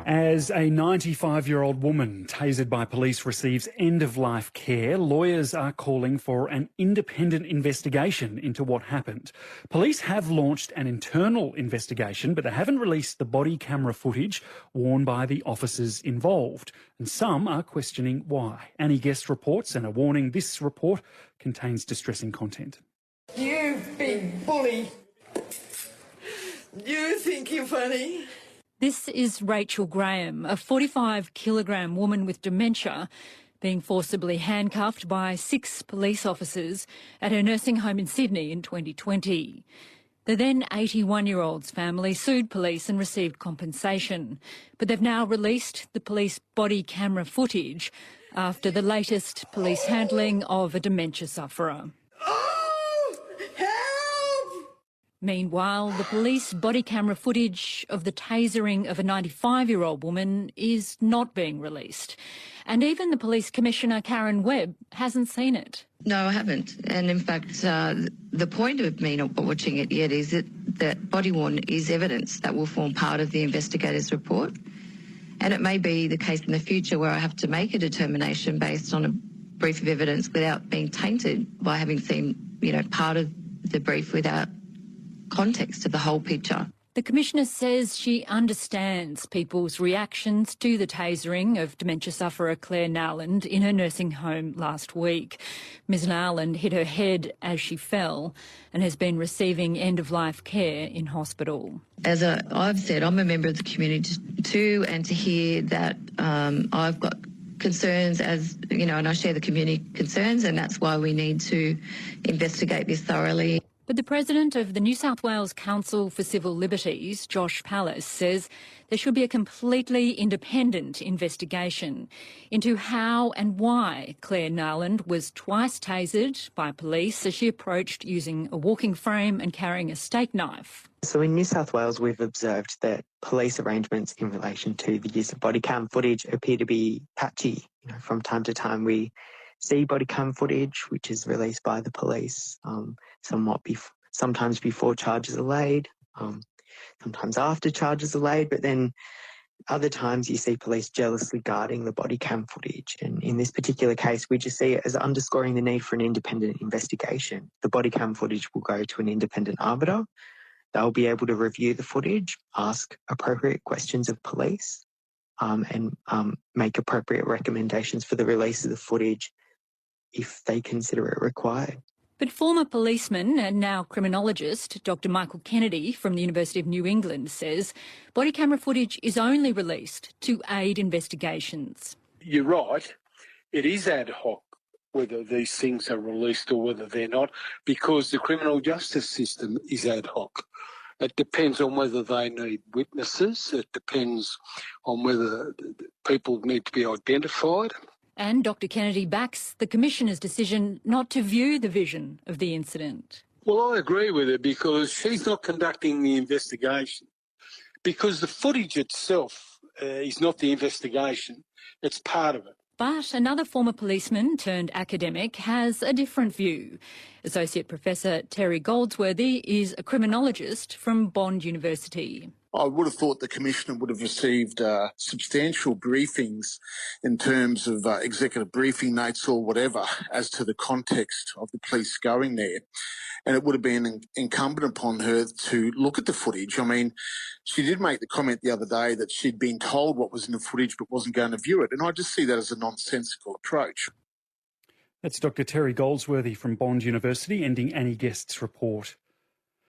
As a 95-year-old woman tasered by police receives end-of-life care, lawyers are calling for an independent investigation into what happened. Police have launched an internal investigation, but they haven't released the body camera footage worn by the officers involved. And some are questioning why. Annie Guest reports, and a warning: this report contains distressing content. You big bully. You think you're funny? This is Rachel Graham, a 45-kilogram woman with dementia, being forcibly handcuffed by 6 police officers at her nursing home in Sydney in 2020. The then 81-year-old's family sued police and received compensation, but they've now released the police body camera footage after the latest police handling of a dementia sufferer. Meanwhile, the police body camera footage of the tasering of a 95-year-old woman is not being released. And even the Police Commissioner, Clare Nowland, hasn't seen it. No, I haven't. And in fact, the point of me not watching it yet is that body worn is evidence that will form part of the investigator's report. And it may be the case in the future where I have to make a determination based on a brief of evidence without being tainted by having seen, part of the brief without context of the whole picture. The Commissioner says she understands people's reactions to the tasering of dementia sufferer Clare Nowland in her nursing home last week. Ms Nowland hit her head as she fell and has been receiving end-of-life care in hospital. As I've said, I'm a member of the community too, and to hear that I've got concerns and I share the community concerns, and that's why we need to investigate this thoroughly. But the President of the New South Wales Council for Civil Liberties, Josh Pallas, says there should be a completely independent investigation into how and why Clare Nowland was twice tasered by police as she approached using a walking frame and carrying a steak knife. So in New South Wales, we've observed that police arrangements in relation to the use of body cam footage appear to be patchy. From time to time, we see body cam footage which is released by the police, sometimes before charges are laid, sometimes after charges are laid, but then other times you see police jealously guarding the body cam footage. And in this particular case, we just see it as underscoring the need for an independent investigation. The body cam footage will go to an independent arbiter. They'll be able to review the footage, ask appropriate questions of police, and make appropriate recommendations for the release of the footage if they consider it required. But former policeman and now criminologist Dr Michael Kennedy from the University of New England says body camera footage is only released to aid investigations. You're right, it is ad hoc whether these things are released or whether they're not, because the criminal justice system is ad hoc. It depends on whether they need witnesses, it depends on whether people need to be identified. And Dr Kennedy backs the Commissioner's decision not to view the vision of the incident. Well, I agree with her because she's not conducting the investigation. Because the footage itself is not the investigation, it's part of it. But another former policeman turned academic has a different view. Associate Professor Terry Goldsworthy is a criminologist from Bond University. I would have thought the Commissioner would have received substantial briefings in terms of executive briefing notes or whatever as to the context of the police going there. And it would have been incumbent upon her to look at the footage. I mean, she did make the comment the other day that she'd been told what was in the footage but wasn't going to view it. And I just see that as a nonsensical approach. That's Dr Terry Goldsworthy from Bond University, ending Annie Guest's report.